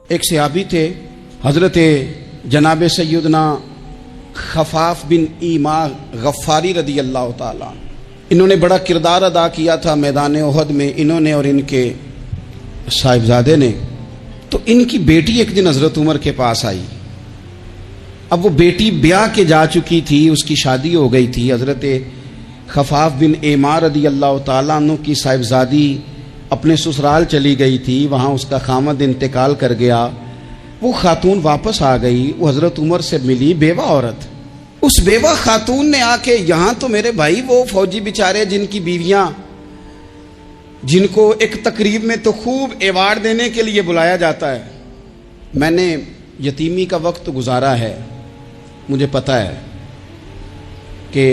ایک صحابی تھے حضرت جناب سیدنا خفاف بن ایما غفاری رضی اللہ تعالیٰ. انہوں نے بڑا کردار ادا کیا تھا میدان احد میں، انہوں نے اور ان کے صاحبزادے نے. تو ان کی بیٹی ایک دن حضرت عمر کے پاس آئی. اب وہ بیٹی بیاہ کے جا چکی تھی، اس کی شادی ہو گئی تھی. حضرت خفاف بن ایما رضی اللہ تعالیٰ عنہ کی صاحبزادی اپنے سسرال چلی گئی تھی، وہاں اس کا خامد انتقال کر گیا. وہ خاتون واپس آ گئی، وہ حضرت عمر سے ملی، بیوہ عورت. اس بیوہ خاتون نے آ کے یہاں تو میرے بھائی وہ فوجی بیچارے جن کی بیویاں، جن کو ایک تقریب میں تو خوب ایوارڈ دینے کے لیے بلایا جاتا ہے. میں نے یتیمی کا وقت گزارا ہے، مجھے پتہ ہے کہ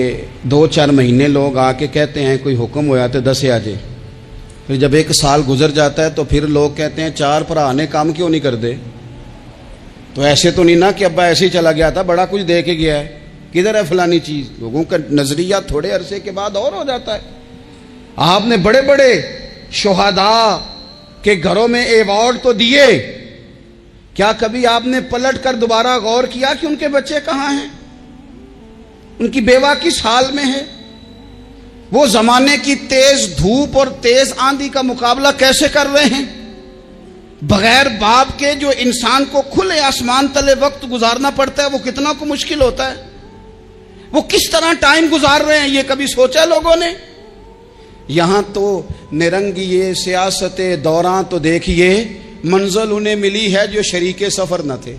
2-4 مہینے لوگ آ کے کہتے ہیں کوئی حکم ہو جاتے 10 آجے، پھر جب 1 سال گزر جاتا ہے تو پھر لوگ کہتے ہیں 4 بھرا نے کام کیوں نہیں کر دے. تو ایسے تو نہیں نا کہ ابا ایسے ہی چلا گیا تھا، بڑا کچھ دے کے گیا ہے، کدھر ہے فلانی چیز. لوگوں کا نظریہ تھوڑے عرصے کے بعد اور ہو جاتا ہے. آپ نے بڑے بڑے شہداء کے گھروں میں ایوارڈ تو دیے، کیا کبھی آپ نے پلٹ کر دوبارہ غور کیا کہ ان کے بچے کہاں ہیں، ان کی بیوہ کس حال میں ہے، وہ زمانے کی تیز دھوپ اور تیز آندھی کا مقابلہ کیسے کر رہے ہیں؟ بغیر باپ کے جو انسان کو کھلے آسمان تلے وقت گزارنا پڑتا ہے وہ کتنا کو مشکل ہوتا ہے. وہ کس طرح ٹائم گزار رہے ہیں، یہ کبھی سوچا لوگوں نے؟ یہاں تو نرنگیے سیاست دوران تو دیکھیے منزل انہیں ملی ہے جو شریک سفر نہ تھے،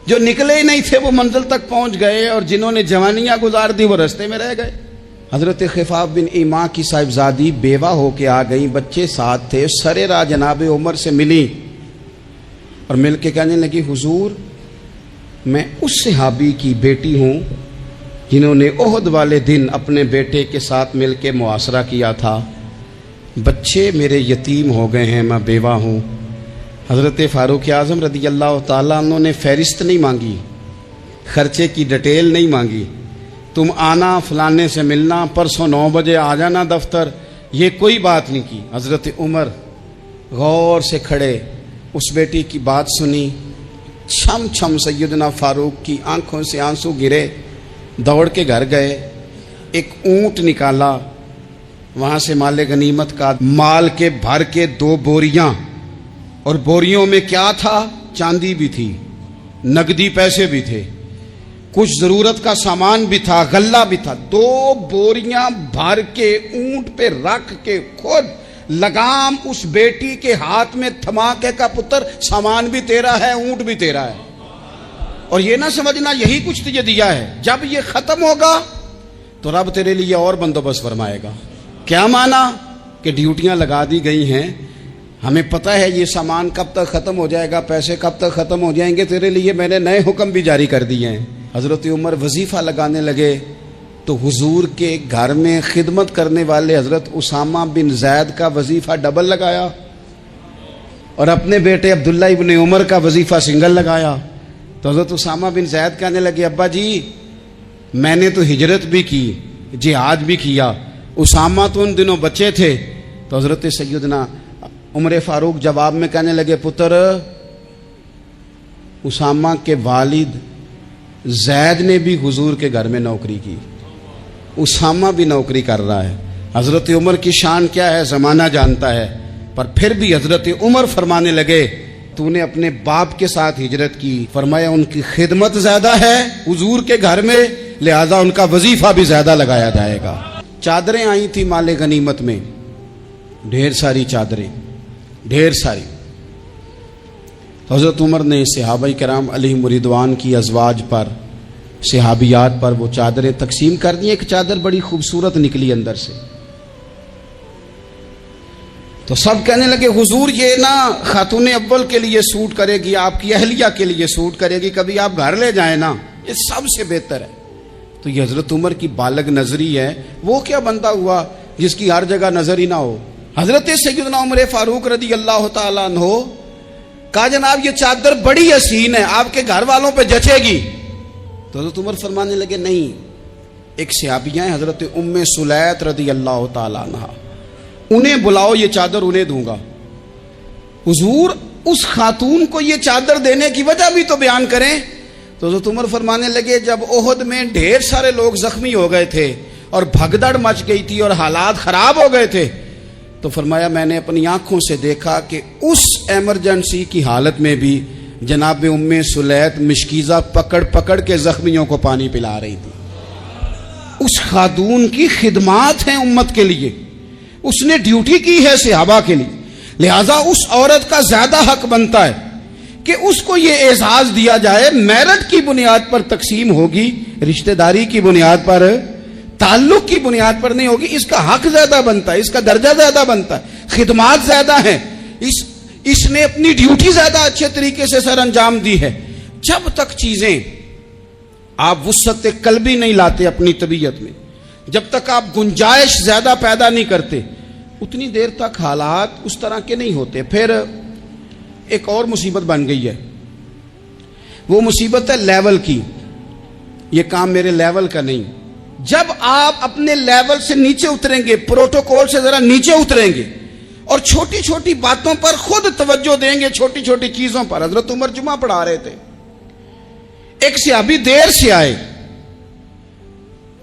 جو نکلے ہی نہیں تھے وہ منزل تک پہنچ گئے، اور جنہوں نے جوانیاں گزار دی وہ رستے میں رہ گئے. حضرت خفاف بن ایما کی صاحبزادی بیوہ ہو کے آ گئی، بچے ساتھ تھے، سرے راہ جناب عمر سے ملی اور مل کے کہنے لگی حضور میں اس صحابی کی بیٹی ہوں جنہوں نے احد والے دن اپنے بیٹے کے ساتھ مل کے معاشرہ کیا تھا، بچے میرے یتیم ہو گئے ہیں، میں بیوہ ہوں. حضرت فاروق اعظم رضی اللہ تعالیٰ عنہ نے فہرست نہیں مانگی، خرچے کی ڈیٹیل نہیں مانگی، تم آنا فلانے سے ملنا، پرسوں 9 بجے آ جانا دفتر، یہ کوئی بات نہیں کی. حضرت عمر غور سے کھڑے، اس بیٹی کی بات سنی، چھم چھم سیدنا فاروق کی آنکھوں سے آنسو گرے، دوڑ کے گھر گئے، ایک اونٹ نکالا، وہاں سے مال غنیمت کا مال کے بھر کے 2 بوریاں، اور بوریوں میں کیا تھا؟ چاندی بھی تھی، نقدی پیسے بھی تھے، کچھ ضرورت کا سامان بھی تھا، غلہ بھی تھا. 2 بوریاں بھر کے اونٹ پہ رکھ کے خود لگام اس بیٹی کے ہاتھ میں تھما کے کا پتر سامان بھی تیرا ہے، اونٹ بھی تیرا ہے. اور یہ نہ سمجھنا یہی کچھ تجھے دیا ہے، جب یہ ختم ہوگا تو رب تیرے لیے اور بندوبست فرمائے گا. کیا مانا؟ کہ ڈیوٹیاں لگا دی گئی ہیں، ہمیں پتہ ہے یہ سامان کب تک ختم ہو جائے گا، پیسے کب تک ختم ہو جائیں گے، تیرے لیے میں نے نئے حکم بھی جاری کر دیے ہیں. حضرت عمر وظیفہ لگانے لگے تو حضور کے گھر میں خدمت کرنے والے حضرت اسامہ بن زید کا وظیفہ ڈبل لگایا، اور اپنے بیٹے عبداللہ ابن عمر کا وظیفہ سنگل لگایا. تو حضرت اسامہ بن زید کہنے لگے ابا جی میں نے تو ہجرت بھی کی، جہاد بھی کیا، اسامہ تو ان دنوں بچے تھے. تو حضرت سیدنا عمر فاروق جواب میں کہنے لگے پتر اسامہ کے والد زید نے بھی حضور کے گھر میں نوکری کی، اسامہ بھی نوکری کر رہا ہے. حضرت عمر کی شان کیا ہے زمانہ جانتا ہے، پر پھر بھی حضرت عمر فرمانے لگے تو نے اپنے باپ کے ساتھ ہجرت کی، فرمایا ان کی خدمت زیادہ ہے حضور کے گھر میں، لہذا ان کا وظیفہ بھی زیادہ لگایا جائے گا. چادریں آئی تھی مال غنیمت میں، ڈھیر ساری چادریں، ڈھیر ساری. حضرت عمر نے صحابہ کرام علیہم رضوان کی ازواج پر، صحابیات پر وہ چادریں تقسیم کر دی. ایک چادر بڑی خوبصورت نکلی اندر سے، تو سب کہنے لگے حضور یہ نا خاتون اول کے لیے سوٹ کرے گی، آپ کی اہلیہ کے لیے سوٹ کرے گی، کبھی آپ گھر لے جائیں نا، یہ سب سے بہتر ہے. تو یہ حضرت عمر کی بالغ نظری ہے، وہ کیا بندہ ہوا جس کی ہر جگہ نظر ہی نہ ہو. حضرت سیدنا عمر فاروق رضی اللہ تعالیٰ عنہ کہا جناب یہ چادر بڑی حسین ہے، آپ کے گھر والوں پہ جچے گی. تو حضرت عمر فرمانے لگے نہیں، ایک صحابیہ ہیں حضرت ام سلیت رضی اللہ تعالیٰ عنہ، انہیں بلاؤ، یہ چادر انہیں دوں گا. حضور اس خاتون کو یہ چادر دینے کی وجہ بھی تو بیان کریں. تو حضرت عمر فرمانے لگے جب احد میں ڈھیر سارے لوگ زخمی ہو گئے تھے اور بھگدڑ مچ گئی تھی اور حالات خراب ہو گئے تھے, تو فرمایا میں نے اپنی آنکھوں سے دیکھا کہ اس ایمرجنسی کی حالت میں بھی جناب ام سلیت مشکیزہ پکڑ پکڑ کے زخمیوں کو پانی پلا رہی تھی. اس خاتون کی خدمات ہیں امت کے لیے, اس نے ڈیوٹی کی ہے صحابہ کے لیے, لہذا اس عورت کا زیادہ حق بنتا ہے کہ اس کو یہ اعزاز دیا جائے. میرٹ کی بنیاد پر تقسیم ہوگی, رشتہ داری کی بنیاد پر, تعلق کی بنیاد پر نہیں ہوگی. اس کا حق زیادہ بنتا ہے, اس کا درجہ زیادہ بنتا ہے, خدمات زیادہ ہیں, اس نے اپنی ڈیوٹی زیادہ اچھے طریقے سے سر انجام دی ہے. جب تک چیزیں آپ وسعت قلبی نہیں لاتے اپنی طبیعت میں, جب تک آپ گنجائش زیادہ پیدا نہیں کرتے, اتنی دیر تک حالات اس طرح کے نہیں ہوتے. پھر ایک اور مصیبت بن گئی ہے, وہ مصیبت ہے لیول کی. یہ کام میرے لیول کا نہیں. جب آپ اپنے لیول سے نیچے اتریں گے, پروٹوکول سے ذرا نیچے اتریں گے اور چھوٹی چھوٹی باتوں پر خود توجہ دیں گے, چھوٹی چھوٹی چیزوں پر. حضرت عمر جمعہ پڑھا رہے تھے, ایک صحابی دیر سے آئے.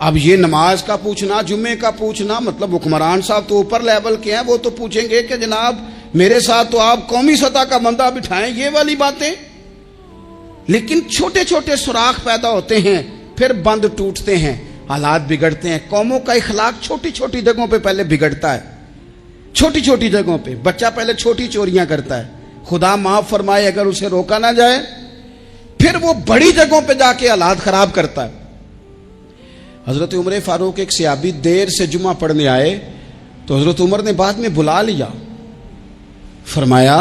اب یہ نماز کا پوچھنا, جمعے کا پوچھنا, مطلب حکمران صاحب تو اوپر لیول کے ہیں, وہ تو پوچھیں گے کہ جناب میرے ساتھ تو آپ قومی سطح کا بندہ بٹھائیں, یہ والی باتیں. لیکن چھوٹے چھوٹے سوراخ پیدا ہوتے ہیں, پھر بند ٹوٹتے ہیں, حالات بگڑتے ہیں. قوموں کا اخلاق چھوٹی چھوٹی جگہوں پہ پہلے بگڑتا ہے, چھوٹی چھوٹی جگہوں پہ. بچہ پہلے چھوٹی چوریاں کرتا ہے, خدا معاف فرمائے اگر اسے روکا نہ جائے, پھر وہ بڑی جگہوں پہ جا کے حالات خراب کرتا ہے. حضرت عمر فاروق ایک صحابی دیر سے جمعہ پڑھنے آئے, تو حضرت عمر نے بعد میں بلا لیا, فرمایا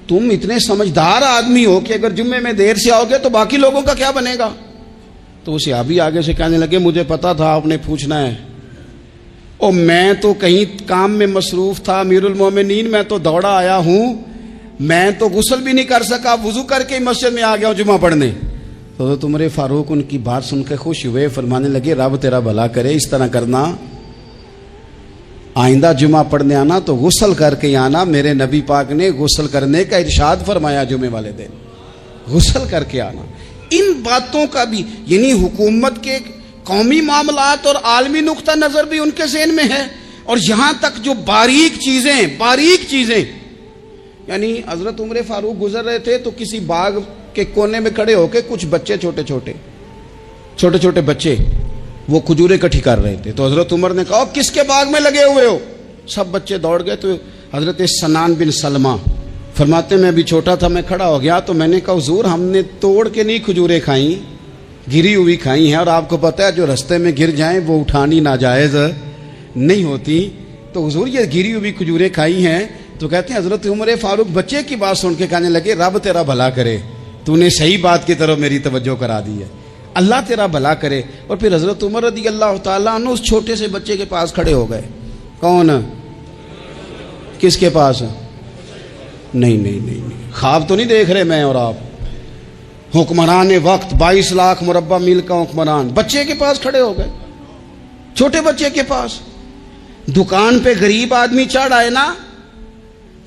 تم اتنے سمجھدار آدمی ہو کہ اگر جمعے میں دیر سے آؤ گے تو باقی لوگوں کا کیا بنے گا. تو وہ صحابی آگے سے کہنے لگے مجھے پتا تھا آپ نے پوچھنا ہے, اور میں تو کہیں کام میں مصروف تھا, امیر المومنین میں تو دوڑا آیا ہوں, میں تو غسل بھی نہیں کر سکا, وضو کر کے مسجد میں آ گیا ہوں جمعہ پڑھنے. تو حضرت عمر فاروق ان کی بات سن کے خوش ہوئے, فرمانے لگے رب تیرا بھلا کرے, اس طرح کرنا, آئندہ جمعہ پڑھنے آنا تو غسل کر کے آنا. میرے نبی پاک نے غسل کرنے کا ارشاد فرمایا جمعے والے دن, غسل کر کے آنا. ان باتوں کا بھی, یعنی حکومت کے قومی معاملات اور عالمی نقطہ نظر بھی ان کے ذہن میں ہے, اور یہاں تک جو باریک چیزیں, یعنی حضرت عمر فاروق گزر رہے تھے تو کسی باغ کے کونے میں کھڑے ہو کے کچھ بچے چھوٹے چھوٹے بچے وہ کھجوریں اکٹھی کر رہے تھے. تو حضرت عمر نے کہا کس کے باغ میں لگے ہوئے ہو؟ سب بچے دوڑ گئے. تو حضرت سنان بن سلمہ فرماتے میں ابھی چھوٹا تھا, میں کھڑا ہو گیا تو میں نے کہا حضور ہم نے توڑ کے نہیں کھجوریں کھائیں, گری ہوئی کھائی ہیں, اور آپ کو پتہ ہے جو رستے میں گر جائیں وہ اٹھانی ناجائز نہیں ہوتی, تو حضور یہ گری ہوئی کھجوریں کھائی ہیں. تو کہتے ہیں حضرت عمر فاروق بچے کی بات سن کے کہنے لگے رب تیرا بھلا کرے, تو نے صحیح بات کی طرف میری توجہ کرا دی ہے, اللہ تیرا بھلا کرے. اور پھر حضرت عمر رضی اللہ تعالیٰ عنہ اس چھوٹے سے بچے کے پاس کھڑے ہو گئے. کون؟ کس کے پاس؟ نہیں, خواب تو نہیں دیکھ رہے میں اور آپ. حکمران وقت 22 لاکھ مربع میل کا حکمران بچے کے پاس کھڑے ہو گئے, چھوٹے بچے کے پاس. دکان پہ غریب آدمی چڑھ آئے نا,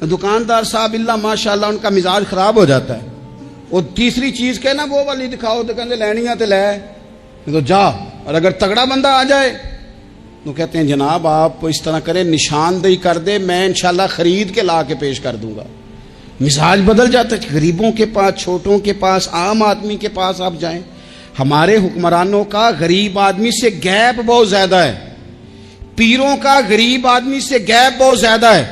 دکاندار صاحب اللہ ماشاءاللہ ان کا مزاج خراب ہو جاتا ہے. وہ تیسری چیز کہنا وہ والی دکھاؤ, تو کہتے لینیاں تے لے, تو جا. اور اگر تگڑا بندہ آ جائے تو کہتے ہیں جناب آپ اس طرح کریں, نشاندہی کر دے, میں انشاءاللہ خرید کے لا کے پیش کر دوں گا. مزاج بدل جاتا ہے. غریبوں کے پاس, چھوٹوں کے پاس, عام آدمی کے پاس آپ جائیں. ہمارے حکمرانوں کا غریب آدمی سے گیپ بہت زیادہ ہے, پیروں کا غریب آدمی سے گیپ بہت زیادہ ہے,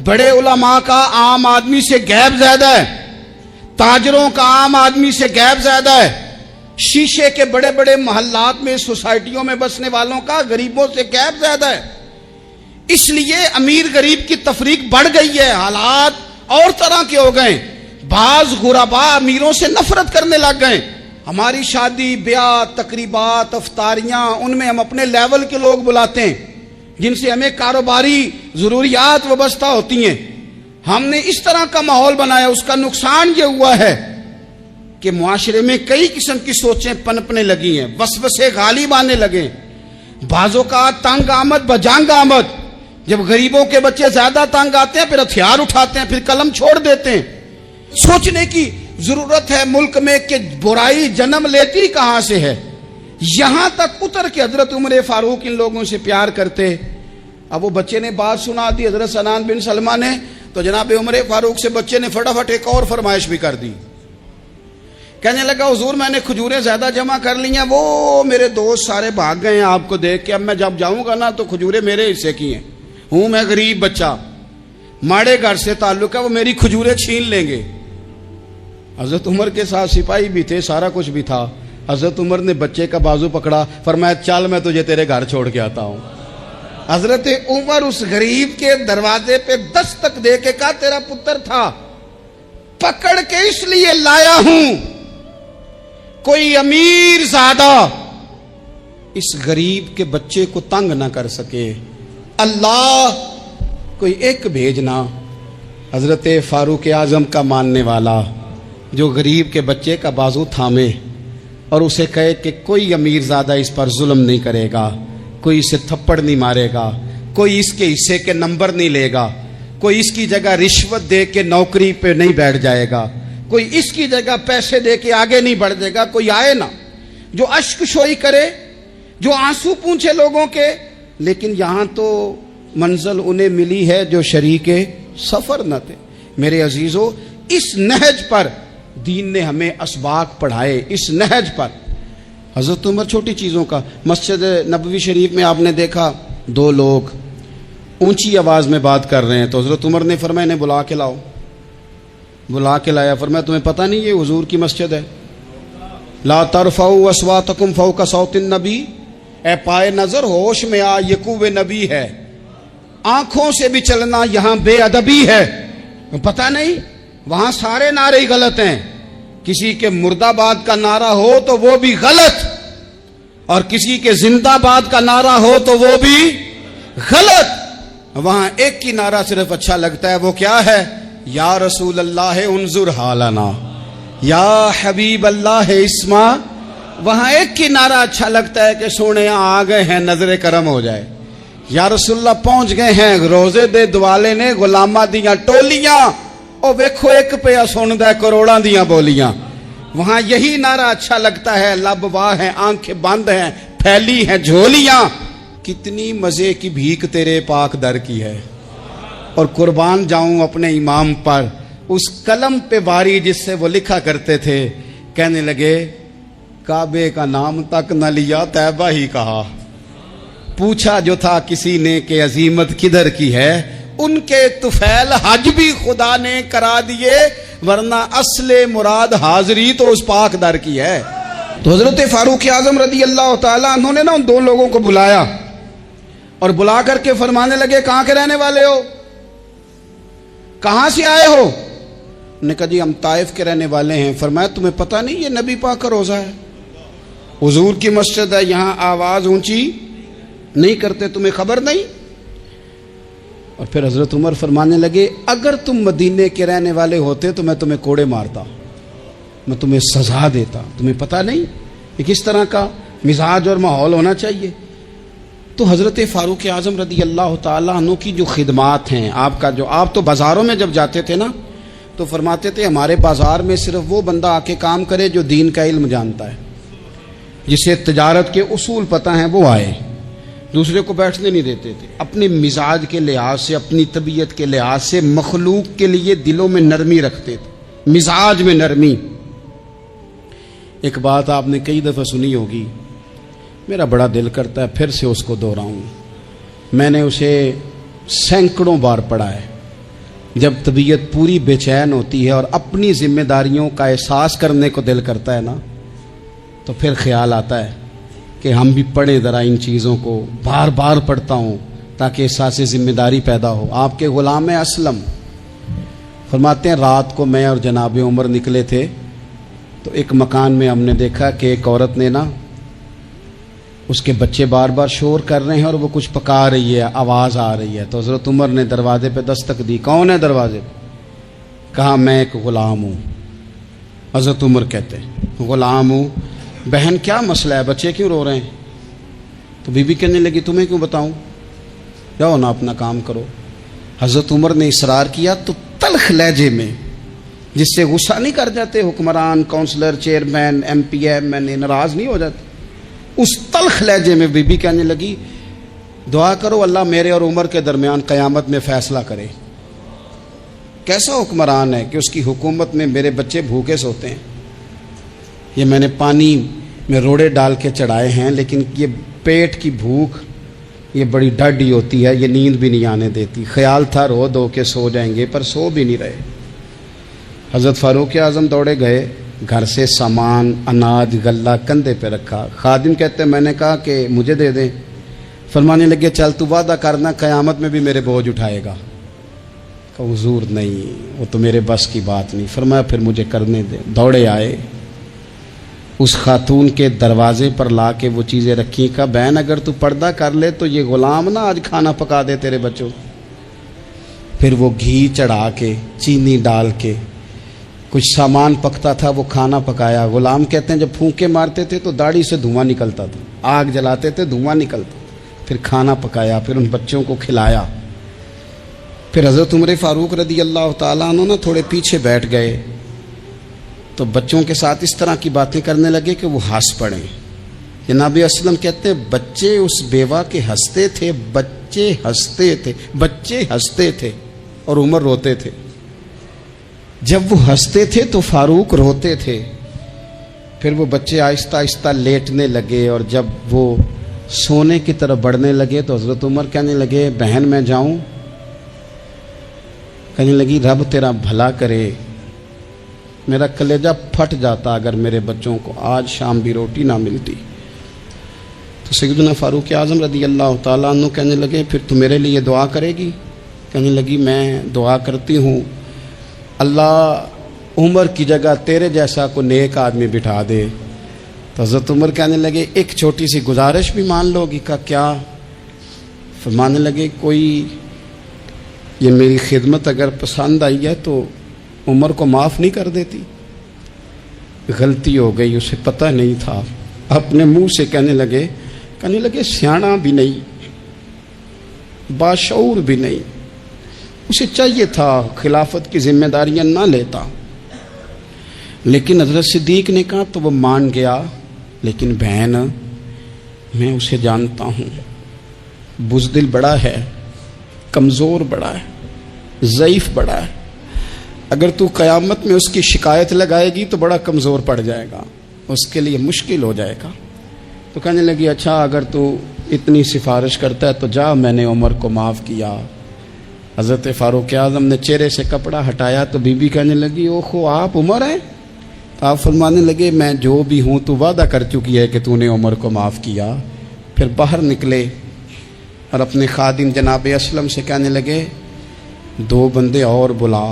بڑے علماء کا عام آدمی سے گیپ زیادہ ہے, تاجروں کا عام آدمی سے گیپ زیادہ ہے, شیشے کے بڑے بڑے محلات میں سوسائٹیوں میں بسنے والوں کا غریبوں سے گیپ زیادہ ہے. اس لیے امیر غریب کی تفریق بڑھ گئی ہے, حالات اور طرح کے ہو گئے. بعض غربا امیروں سے نفرت کرنے لگ گئے. ہماری شادی بیاہ تقریبات افطاریاں, ان میں ہم اپنے لیول کے لوگ بلاتے ہیں جن سے ہمیں کاروباری ضروریات وابستہ ہوتی ہیں. ہم نے اس طرح کا ماحول بنایا, اس کا نقصان یہ ہوا ہے کہ معاشرے میں کئی قسم کی سوچیں پنپنے لگی ہیں, وسوسے غالب آنے لگے. بعضوں کا تنگ آمد بجنگ آمد, جب غریبوں کے بچے زیادہ تنگ آتے ہیں پھر ہتھیار اٹھاتے ہیں, پھر قلم چھوڑ دیتے ہیں. سوچنے کی ضرورت ہے ملک میں کہ برائی جنم لیتی کہاں سے ہے. یہاں تک اتر کے حضرت عمر فاروق ان لوگوں سے پیار کرتے. اب وہ بچے نے بات سنا دی حضرت سنان بن سلمہ نے, تو جناب عمر فاروق سے بچے نے فٹافٹ ایک اور فرمائش بھی کر دی. کہنے لگا حضور میں نے کھجوریں زیادہ جمع کر لی ہیں, وہ میرے دوست سارے بھاگ گئے ہیں آپ کو دیکھ کے, اب میں جب جاؤں گا نا تو کھجوریں میرے حصے کی ہیں, ہوں میں غریب بچہ, ماڑے گھر سے تعلق ہے, وہ میری کھجوریں چھین لیں گے. حضرت عمر کے ساتھ سپاہی بھی تھے, سارا کچھ بھی تھا. حضرت عمر نے بچے کا بازو پکڑا, فرمایا چل میں تجھے تیرے گھر چھوڑ کے آتا ہوں. حضرت عمر اس غریب کے دروازے پہ دستک دے کے کہا تیرا پتر تھا, پکڑ کے اس لیے لایا ہوں کوئی امیر زادہ اس غریب کے بچے کو تنگ نہ کر سکے, اللہ کوئی ایک بھیجنا حضرت فاروق اعظم کا ماننے والا جو غریب کے بچے کا بازو تھامے اور اسے کہے کہ کوئی امیر زادہ اس پر ظلم نہیں کرے گا, کوئی اسے تھپڑ نہیں مارے گا, کوئی اس کے حصے کے نمبر نہیں لے گا, کوئی اس کی جگہ رشوت دے کے نوکری پہ نہیں بیٹھ جائے گا, کوئی اس کی جگہ پیسے دے کے آگے نہیں بڑھ جائے گا. کوئی آئے نا جو اشک شوئی کرے, جو آنسو پونچھے لوگوں کے. لیکن یہاں تو منزل انہیں ملی ہے جو شریک سفر نہ تھے. میرے عزیزو, اس نہج پر دین نے ہمیں اسباق پڑھائے. اس نہج پر حضرت عمر چھوٹی چیزوں کا, مسجد نبوی شریف میں آپ نے دیکھا دو لوگ اونچی آواز میں بات کر رہے ہیں, تو حضرت عمر نے فرمایا انہیں بلا کے لاؤ. بلا کے لایا, فرمایا تمہیں پتہ نہیں یہ حضور کی مسجد ہے؟ لا ترفعوا اصواتکم فوق صوت النبی, اے پائے نظر ہوش میں آ, یہ کوہ نبی ہے, آنکھوں سے بھی چلنا یہاں بے ادبی ہے. پتہ نہیں وہاں سارے نعرے غلط ہیں, کسی کے مرد آباد کا نعرہ ہو تو وہ بھی غلط, اور کسی کے زندہ باد کا نعرہ ہو تو وہ بھی غلط. وہاں ایک کی نعرہ صرف اچھا لگتا ہے, وہ کیا ہے؟ یا رسول اللہ انظر حالنا, یا حبیب اللہ اسما. وہاں ایک کی نعرہ اچھا لگتا ہے کہ سونے آ گئے ہیں, نظر کرم ہو جائے. یا رسول اللہ پہنچ گئے ہیں, روزے دے دوالے نے غلامہ دیاں ٹولیاں, او ویکھو ایک پہ سن دے کروڑاں دیاں بولیاں. وہاں یہی نعرہ اچھا لگتا ہے, لب واہ ہیں, آنکھیں بند ہیں, پھیلی ہیں جھولیاں, کتنی مزے کی بھیک تیرے پاک در کی ہے. اور قربان جاؤں اپنے امام پر, اس قلم پہ باری جس سے وہ لکھا کرتے تھے. کہنے لگے کعبے کا نام تک نہ لیا, طیبہ ہی کہا. پوچھا جو تھا کسی نے کہ عظیمت کدھر کی ہے, ان کے طفیل حج بھی خدا نے کرا دیے, ورنہ اصل مراد حاضری تو اس پاک در کی ہے. تو حضرت فاروق اعظم رضی اللہ تعالیٰ عنہ نے نا ان دو لوگوں کو بلایا اور بلا کر کے فرمانے لگے کہاں کے رہنے والے ہو, کہاں سے آئے ہو؟ نے کہا جی ہم طائف کے رہنے والے ہیں. فرمایا تمہیں پتہ نہیں یہ نبی پاک کا روزہ ہے, حضور کی مسجد ہے, یہاں آواز اونچی نہیں کرتے, تمہیں خبر نہیں؟ اور پھر حضرت عمر فرمانے لگے اگر تم مدینے کے رہنے والے ہوتے تو میں تمہیں کوڑے مارتا, میں تمہیں سزا دیتا. تمہیں پتہ نہیں کہ کس طرح کا مزاج اور ماحول ہونا چاہیے. تو حضرت فاروق اعظم رضی اللہ تعالیٰ عنہ کی جو خدمات ہیں, آپ تو بازاروں میں جب جاتے تھے نا تو فرماتے تھے ہمارے بازار میں صرف وہ بندہ آ کے کام کرے جو دین کا علم جانتا ہے, جسے تجارت کے اصول پتہ ہیں وہ آئے. دوسرے کو بیٹھنے نہیں دیتے تھے. اپنے مزاج کے لحاظ سے, اپنی طبیعت کے لحاظ سے مخلوق کے لیے دلوں میں نرمی رکھتے تھے, مزاج میں نرمی. ایک بات آپ نے کئی دفعہ سنی ہوگی, میرا بڑا دل کرتا ہے پھر سے اس کو دہراؤں. میں نے اسے سینکڑوں بار پڑھا ہے. جب طبیعت پوری بے چین ہوتی ہے اور اپنی ذمہ داریوں کا احساس کرنے کو دل کرتا ہے نا, تو پھر خیال آتا ہے کہ ہم بھی پڑھیں ذرا ان چیزوں کو. بار بار پڑھتا ہوں تاکہ احساس ذمہ داری پیدا ہو. آپ کے غلام اسلم فرماتے ہیں رات کو میں اور جناب عمر نکلے تھے, تو ایک مکان میں ہم نے دیکھا کہ ایک عورت نے نا, اس کے بچے بار بار شور کر رہے ہیں اور وہ کچھ پکا رہی ہے, آواز آ رہی ہے. تو حضرت عمر نے دروازے پہ دستک دی. کون ہے دروازے پہ؟ کہا میں ایک غلام ہوں. حضرت عمر کہتے ہیں غلام ہوں, بہن کیا مسئلہ ہے, بچے کیوں رو رہے ہیں؟ تو بی بی کہنے لگی تمہیں کیوں بتاؤں, جاؤ نا اپنا کام کرو. حضرت عمر نے اصرار کیا تو تلخ لہجے میں جس سے غصہ نہیں کر جاتے حکمران، councillor, chairman, M P M N A, ناراض نہیں ہو جاتے؟ اس تلخ لہجے میں بی بی کہنے لگی دعا کرو اللہ میرے اور عمر کے درمیان قیامت میں فیصلہ کرے۔ کیسا حکمران ہے کہ اس کی حکومت میں میرے بچے بھوکے سوتے ہیں؟ یہ میں نے پانی میں روڑے ڈال کے چڑھائے ہیں، لیکن یہ پیٹ کی بھوک یہ بڑی ڈاڈی ہوتی ہے، یہ نیند بھی نہیں آنے دیتی۔ خیال تھا رو دو کے سو جائیں گے، پر سو بھی نہیں رہے۔ حضرت فاروق اعظم دوڑے گئے، گھر سے سامان، اناج، غلہ کندھے پہ رکھا۔ خادم کہتے ہیں میں نے کہا کہ مجھے دے دیں، فرمانے لگے چل تو وعدہ کرنا قیامت میں بھی میرے بوجھ اٹھائے گا۔ کہ حضور نہیں، وہ تو میرے بس کی بات نہیں۔ فرمایا پھر مجھے کرنے دے۔ دوڑے آئے، اس خاتون کے دروازے پر لا کے وہ چیزیں رکھی۔ کہا بہن اگر تو پردہ کر لے تو یہ غلام نہ آج کھانا پکا دے تیرے بچوں۔ پھر وہ گھی چڑھا کے، چینی ڈال کے، کچھ سامان پکتا تھا وہ کھانا پکایا۔ غلام کہتے ہیں جب پھونکے مارتے تھے تو داڑھی سے دھواں نکلتا تھا، آگ جلاتے تھے دھواں نکلتا، پھر کھانا پکایا، پھر ان بچوں کو کھلایا۔ پھر حضرت عمر فاروق رضی اللہ تعالیٰ عنہ تھوڑے پیچھے بیٹھ گئے تو بچوں کے ساتھ اس طرح کی باتیں کرنے لگے کہ وہ ہنس پڑیں۔ جناب اسلم کہتے ہیں بچے اس بیوہ کے ہنستے تھے، بچے ہنستے تھے اور عمر روتے تھے۔ جب وہ ہنستے تھے تو فاروق روتے تھے۔ پھر وہ بچے آہستہ آہستہ لیٹنے لگے، اور جب وہ سونے کی طرف بڑھنے لگے تو حضرت عمر کہنے لگے بہن میں جاؤں؟ کہنے لگی رب تیرا بھلا کرے، میرا کلیجہ پھٹ جاتا اگر میرے بچوں کو آج شام بھی روٹی نہ ملتی۔ تو سیدنا فاروق اعظم رضی اللہ تعالیٰ عنہ کہنے لگے پھر تو میرے لیے دعا کرے گی؟ کہنے لگی میں دعا کرتی ہوں اللہ عمر کی جگہ تیرے جیسا کو نیک آدمی بٹھا دے۔ تو حضرت عمر کہنے لگے ایک چھوٹی سی گزارش بھی مان لو گی؟ کا کیا؟ فرمانے لگے کوئی یہ میری خدمت اگر پسند آئی ہے تو عمر کو معاف نہیں کر دیتی؟ غلطی ہو گئی، اسے پتہ نہیں تھا۔ اپنے منہ سے کہنے لگے سیاںا بھی نہیں، باشعور بھی نہیں، اسے چاہیے تھا خلافت کی ذمہ داریاں نہ لیتا۔ لیکن حضرت صدیق نے کہا تو وہ مان گیا، لیکن بہن میں اسے جانتا ہوں، بزدل بڑا ہے، کمزور بڑا ہے، ضعیف بڑا ہے، اگر تو قیامت میں اس کی شکایت لگائے گی تو بڑا کمزور پڑ جائے گا، اس کے لیے مشکل ہو جائے گا۔ تو کہنے لگی اچھا اگر تو اتنی سفارش کرتا ہے تو جا، میں نے عمر کو معاف کیا۔ حضرت فاروق اعظم نے چہرے سے کپڑا ہٹایا تو بی بی کہنے لگی اوہو آپ عمر ہیں؟ آپ فرمانے لگے میں جو بھی ہوں تو وعدہ کر چکی ہے کہ تو نے عمر کو معاف کیا۔ پھر باہر نکلے اور اپنے خادم جناب اسلم سے کہنے لگے 2 بندے اور بلا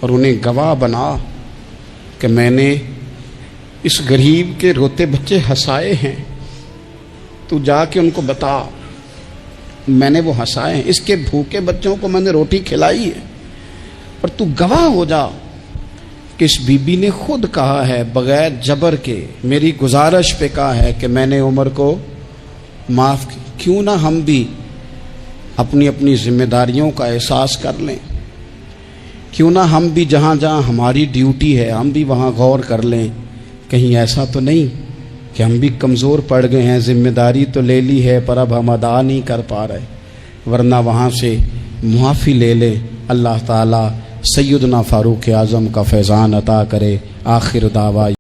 اور انہیں گواہ بنا کہ میں نے اس غریب کے روتے بچے ہنسائے ہیں، تو جا کے ان کو بتا میں نے وہ ہنسائے ہیں، اس کے بھوکے بچوں کو میں نے روٹی کھلائی ہے، اور تو گواہ ہو جا کہ اس بی بی نے خود کہا ہے بغیر جبر کے، میری گزارش پہ کہا ہے کہ میں نے عمر کو معاف کیا۔ کیوں نہ ہم بھی اپنی اپنی ذمہ داریوں کا احساس کر لیں، کیوں نہ ہم بھی جہاں جہاں ہماری ڈیوٹی ہے ہم بھی وہاں غور کر لیں، کہیں ایسا تو نہیں کہ ہم بھی کمزور پڑ گئے ہیں، ذمہ داری تو لے لی ہے پر اب ہم ادا نہیں کر پا رہے، ورنہ وہاں سے معافی لے لیں۔ اللہ تعالی سیدنا فاروق اعظم کا فیضان عطا کرے۔ آخر دعویٰ